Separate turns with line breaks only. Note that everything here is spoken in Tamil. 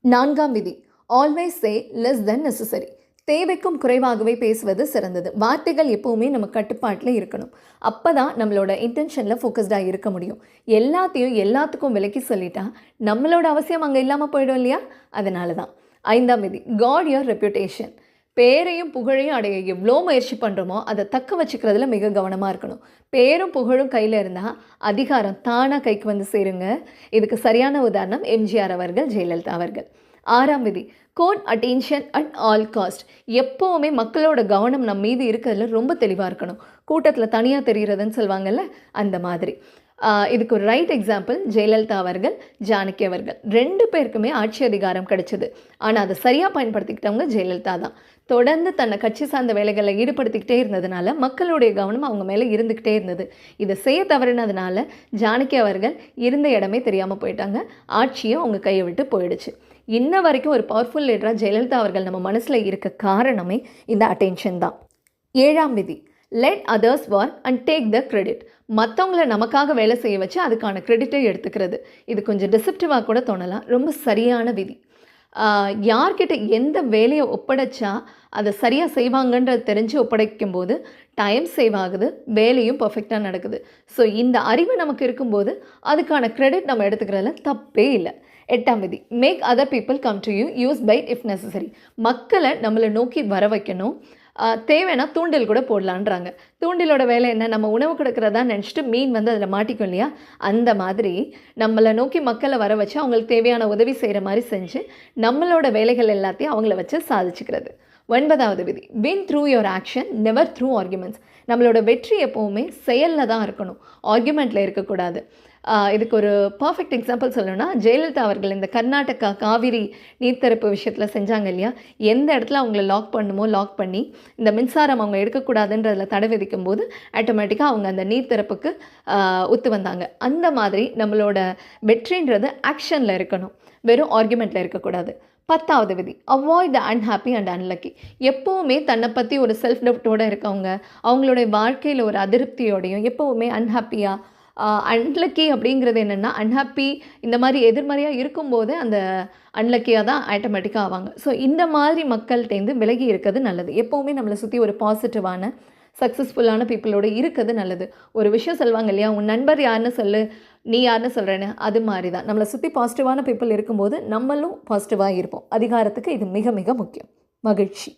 நான்காம் விதி, always say less than necessary. தேவைக்கும் குறைவாகவே பேசுவது சிறந்தது. வார்த்தைகள் எப்போவுமே நம்ம கட்டுப்பாட்டில் இருக்கணும். அப்போ தான் நம்மளோட இன்டென்ஷனில் ஃபோக்கஸ்டாக இருக்க முடியும். எல்லாத்தையும் எல்லாத்துக்கும் விலக்கி சொல்லிட்டா நம்மளோட அவசியம் அங்கே இல்லாமல் போயிடும் இல்லையா? அதனால தான். ஐந்தாம் விதி, காட் யுவர் ரெப்யூட்டேஷன். பேரையும் புகழையும் அடைய எவ்வளோ முயற்சி பண்ணுறோமோ அதை தக்க வச்சுக்கிறதுல மிக கவனமாக இருக்கணும். பேரும் புகழும் கையில் இருந்தால் அதிகாரம் தானாக கைக்கு வந்து சேருங்க. இதுக்கு சரியான உதாரணம் எம்ஜிஆர் அவர்கள், ஜெயலலிதா அவர்கள். ஆறாம் விதி, got attention at all cost. எப்போவுமே மக்களோட கவனம் நம்ம மீது இருக்கிறதுல ரொம்ப தெளிவாக இருக்கணும். கூட்டத்தில் தனியாக தெரிகிறதுன்னு சொல்லுவாங்கல்ல, அந்த மாதிரி. இதுக்கு ஒரு ரைட் எக்ஸாம்பிள் ஜெயலலிதா அவர்கள், ஜானகி அவர்கள். 2 பேருக்குமே ஆட்சி அதிகாரம் கிடைச்சிது. ஆனால் அதை சரியாக பயன்படுத்திக்கிட்டவங்க ஜெயலலிதா தான். தொடர்ந்து தன்னை கட்சி சார்ந்த வேலைகளில் ஈடுபடுத்திக்கிட்டே இருந்ததுனால மக்களுடைய கவனம் அவங்க மேலே இருந்துக்கிட்டே இருந்தது. இதை செய்ய தவறினதுனால ஜானகி அவர்கள் இருந்த இடமே தெரியாமல் போயிட்டாங்க. ஆட்சியும் அவங்க கையை விட்டு போயிடுச்சு. இன்ன வரைக்கும் ஒரு பவர்ஃபுல் லீடராக ஜெயலலிதா அவர்கள் நம்ம மனசில் இருக்க காரணமே இந்த அட்டென்ஷன் தான். ஏழாம் விதி, let others work and take the credit. மற்றவங்கள நமக்காக வேலை செய்ய வச்சு அதுக்கான கிரெடிட்டை எடுத்துக்கிறது. இது கொஞ்சம் டிசப்டிவாக கூட தோணலாம். ரொம்ப சரியான விதி. யார்கிட்ட எந்த வேலையை ஒப்படைச்சா அதை சரியாக செய்வாங்கன்றது தெரிஞ்சு ஒப்படைக்கும் போது டைம் சேவ் ஆகுது, வேலையும் பர்ஃபெக்டாக நடக்குது. ஸோ இந்த அறிவு நமக்கு இருக்கும்போது அதுக்கான கிரெடிட் நம்ம எடுத்துக்கிறதுல தப்பே இல்லை. எட்டாம் விதி, make other people come to you, use bait if necessary. மக்களை நம்மளை நோக்கி வர வைக்கணும். தேவைன்னா தூண்டில் கூட போடலான்றாங்க. தூண்டிலோட வேலை என்ன? நம்ம உணவு கொடுக்குறதா நினச்சிட்டு மீன் வந்து அதில் மாட்டிக்கும் இல்லையா? அந்த மாதிரி நம்மளை நோக்கி மக்களை வர வச்சு அவங்களுக்கு தேவையான உதவி செய்கிற மாதிரி செஞ்சு நம்மளோட வேலைகள் எல்லாத்தையும் அவங்கள வச்சு சாதிச்சுக்கிறது. 9வது விதி, win through your action never through arguments. நம்மளோட வெற்றி எப்போவுமே செயலில் தான் இருக்கணும், ஆர்குமெண்ட்டில் இருக்கக்கூடாது. இதுக்கு ஒரு பர்ஃபெக்ட் எக்ஸாம்பிள் சொல்லணும்னா, ஜெயலலிதா அவர்கள் இந்த கர்நாடகா காவிரி நீர்த்திறப்பு விஷயத்தில் செஞ்சாங்க இல்லையா? எந்த இடத்துல அவங்கள லாக் பண்ணுமோ லாக் பண்ணி இந்த மின்சாரம் அவங்க எடுக்கக்கூடாதுன்றதில் தடை விதிக்கும் போது ஆட்டோமேட்டிக்காக அவங்க அந்த நீர்த்திறப்புக்கு ஒத்து வந்தாங்க. அந்த மாதிரி நம்மளோட வெற்றின்றது ஆக்ஷனில் இருக்கணும், வெறும் ஆர்குமெண்ட்டில் இருக்கக்கூடாது. 10வது விதி, avoid the unhappy and unlucky. எப்போவுமே தன்னை பற்றி ஒரு செல்ஃப் டவுட்டோடு இருக்கவங்க, அவங்களுடைய வாழ்க்கையில் ஒரு அதிருப்தியோடையும் எப்போவுமே அன்ஹாப்பியாக அன்லக்கி அப்படிங்கிறது என்னென்னா, அன்ஹாப்பி இந்த மாதிரி எதிர்மறையாக இருக்கும்போது அந்த அன்லக்கியாக தான் ஆட்டோமேட்டிக்காக ஆவாங்க. ஸோ இந்த மாதிரி மக்கள்கிட்டேருந்து விலகி இருக்கிறது நல்லது. எப்போவுமே நம்மளை சுற்றி ஒரு பாசிட்டிவான சக்ஸஸ்ஃபுல்லான பீப்புளோடு இருக்கிறது நல்லது. ஒரு விஷயம் சொல்லுவாங்க இல்லையா, உன் நண்பர் யாருன்னு சொல்லு, நீ யாருன்னு சொல்கிறேன்னு. அது மாதிரி தான் நம்மளை சுற்றி பாசிட்டிவான பீப்புள் இருக்கும்போது நம்மளும் பாசிட்டிவாக இருப்போம். அதிகாரத்துக்கு இது மிக மிக முக்கியம். மகிழ்ச்சி.